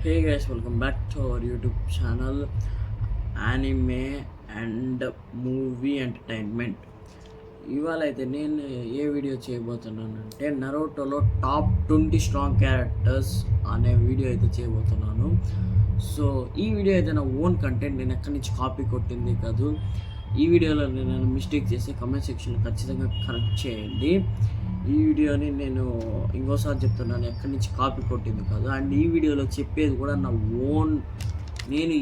Hey guys, welcome back to our YouTube channel Anime and Movie Entertainment. ఇవాళ అయితే నేను ఏ video చేయబోతున్నానంటే నరోటోలో top 20 strong characters అనే video అయితే చేయబోతున్నాను. సో ఈ వీడియో అయితే నా ఓన్ కంటెంట్, నేను ఎక్కడి నుంచి కాపీ కొట్టింది కాదు. ఈ వీడియోలో నేను మిస్టేక్ చేసి కమెంట్ సెక్షన్లో ఖచ్చితంగా కరెక్ట్ చేయండి. ఈ వీడియోని నేను ఇంకోసారి చెప్తున్నాను, ఎక్కడి నుంచి కాపీ కొట్టింది కాదు. అండ్ ఈ వీడియోలో చెప్పేది కూడా నా ఓన్, నేను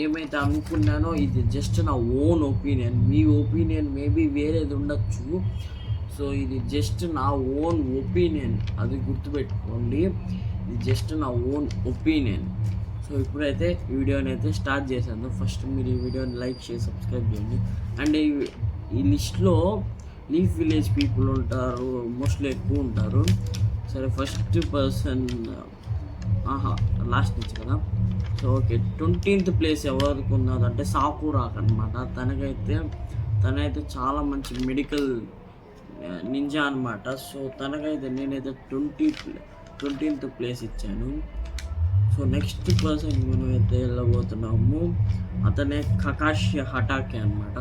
ఏమైతే అనుకున్నానో ఇది జస్ట్ నా ఓన్ ఒపీనియన్. మీ ఒపీనియన్ మేబీ వేరేది ఉండొచ్చు. సో ఇది జస్ట్ నా ఓన్ ఒపీనియన్, అది గుర్తుపెట్టుకోండి. ఇది జస్ట్ నా ఓన్ ఒపీనియన్. సో ఇప్పుడైతే ఈ వీడియోని అయితే స్టార్ట్ చేశాను. ఫస్ట్ మీరు ఈ వీడియోని లైక్ చేసి సబ్స్క్రైబ్ చేయండి. అండ్ ఈ లిస్ట్లో లీఫ్ విలేజ్ పీపుల్ ఉంటారు, మోస్ట్లీ ఎక్కువ ఉంటారు. సరే, ఫస్ట్ పర్సన్ లాస్ట్ నుంచి కదా. సో ఓకే, 20th ప్లేస్ ఎవరికి ఉన్నదంటే సాకురాక్ అనమాట. తనైతే చాలా మంచి మెడికల్ నింజా అనమాట. సో తనకైతే నేనైతే 20th ప్లేస్ ఇచ్చాను. సో నెక్స్ట్ పర్సన్ మనం అయితే వెళ్ళబోతున్నాము. అతనే కకాషి హటాకే అనమాట.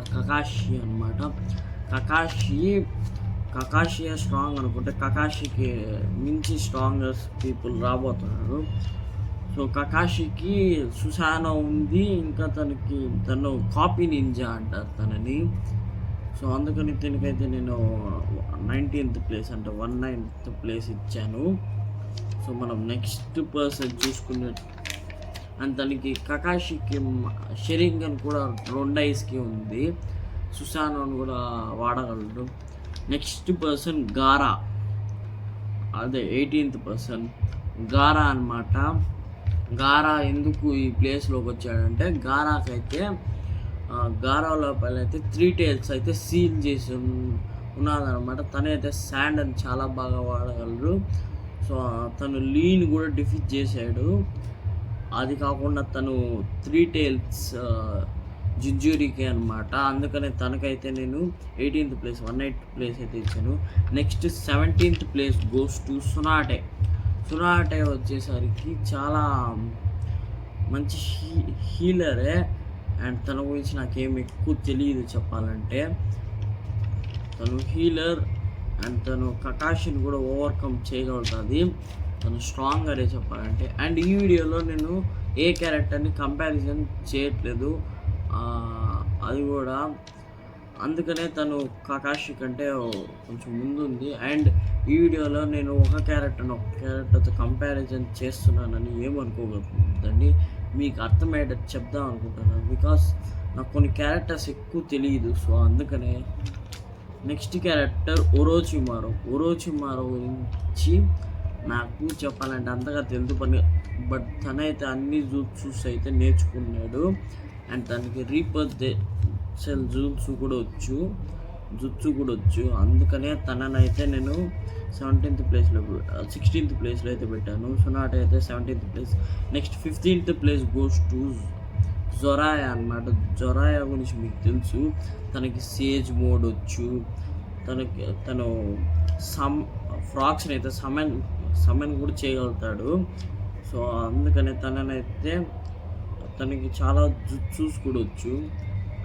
కకాషి స్ట్రాంగ్ అనుకుంటే కకాషికి మించి స్ట్రాంగెస్ట్ పీపుల్ రాబోతున్నారు. సో కకాషికి సుసానో ఉంది, ఇంకా తను కాపీ నింజా అంటారు తనని. సో అందుకని దీనికైతే నేను 19th ప్లేస్ అంటే 19th ప్లేస్ ఇచ్చాను. సో మనం నెక్స్ట్ పర్సన్ చూసుకునే, అండ్ తనకి కకాషికి షెరింగన్ కూడా 2 ఐస్కి ఉంది, సుసానోని కూడా వాడగలడు. నెక్స్ట్ పర్సన్ గారా, అదే 18th పర్సన్ గారా అనమాట. గారా ఎందుకు ఈ ప్లేస్లోకి వచ్చాడంటే, గారా లోపల అయితే 3 tails అయితే సీల్ చేసి ఉన్నదనమాట. తనైతే శాండ్ అని చాలా బాగా వాడగలరు. సో తను లీన్ కూడా డిఫీట్ చేశాడు. అది కాకుండా తను 3 tails జింజూరికి అనమాట. అందుకనే తనకైతే నేను 18th ప్లేస్ 18th ప్లేస్ అయితే ఇచ్చాను. Next 17th place goes to Tsunade వచ్చేసరికి చాలా మంచి హీలరే. అండ్ తన గురించి నాకేం ఎక్కువ తెలియదు చెప్పాలంటే. తను హీలర్ అండ్ తను కకాషిని కూడా ఓవర్కమ్ చేయగలుగుతుంది. తను స్ట్రాంగరే చెప్పాలంటే. అండ్ ఈ వీడియోలో నేను ఏ క్యారెక్టర్ని కంపారిజన్ చేయట్లేదు, అది కూడా అందుకనే తను కకాషి కంటే కొంచెం ముందుంది. అండ్ ఈ వీడియోలో నేను ఒక క్యారెక్టర్తో కంపారిజన్ చేస్తున్నానని ఏమనుకోగలుగుతుందండి, మీకు అర్థమయ్యేటట్టు చెప్దాం అనుకుంటున్నాను. బికాస్ నాకు కొన్ని క్యారెక్టర్స్ ఎక్కువ తెలియదు. సో అందుకనే నెక్స్ట్ క్యారెక్టర్ ఒరోచిమారో గురించి నాకు చెప్పాలంటే అంతగా తెలుసు బట్ తనైతే అన్ని జూట్సూస్ అయితే నేర్చుకున్నాడు. అండ్ తనకి రీపర్సెల్ జూట్సు కూడా వచ్చు. అందుకనే తననైతే నేను 16th ప్లేస్లో అయితే పెట్టాను. సునాటే అయితే 17th place. Next 15th place goes to Jiraiya అనమాట. జొరాయా గురించి మీకు తెలుసు, తనకి సేజ్ మోడ్ వచ్చు. తను ఫ్రాక్స్ని అయితే సమన్ కూడా చేయగలుగుతాడు. సో అందుకనే తనకి చాలా జుట్సూస్ కూడా వచ్చు.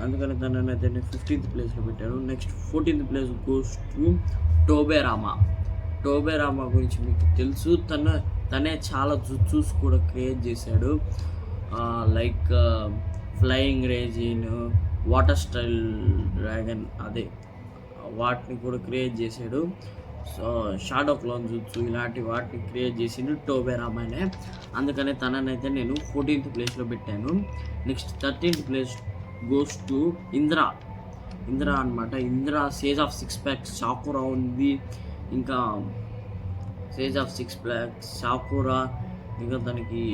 అందుకని తననైతే నేను 15th ప్లేస్లో పెట్టాను. Next 14th place goes to Tobirama గురించి మీకు తెలుసు. తనే చాలా జుట్సూస్ కూడా క్రియేట్ చేశాడు. Like flying raijin, water style dragon, అదే వాటిని కూడా క్రియేట్ చేశాడు. సో షాడో క్లోన్ జుట్సు ఇలాంటి వాటిని క్రియేట్ చేసిండు టోబెరామానే. అందుకనే తననైతే నేను 14th ప్లేస్లో పెట్టాను. Next 13th place goes to Indra అనమాట. Indra sage of 6 packs Sakura ఉంది, ఇంకా సేజ్ ఆఫ్ 6 packs సాకురా, ఇంకా తనకి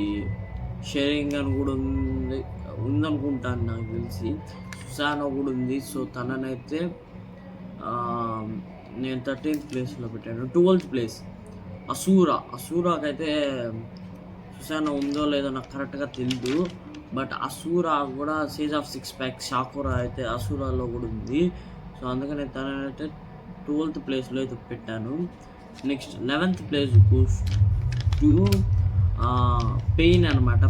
షేరింగన్ కూడా ఉందనుకుంటాను నాకు తెలిసి. సుసానో కూడా ఉంది. సో తననైతే నేను 13th ప్లేస్లో పెట్టాను. 12th ప్లేస్ అసూరాకైతే సుసానో ఉందో లేదో నాకు కరెక్ట్గా తెలీదు, బట్ అసూరా కూడా సేజ్ ఆఫ్ 6 packs సాకురా అయితే అసూరాలో కూడా ఉంది. సో అందుకని తనైతే 12th ప్లేస్లో అయితే పెట్టాను. Next 11th place goes to pain అనమాట.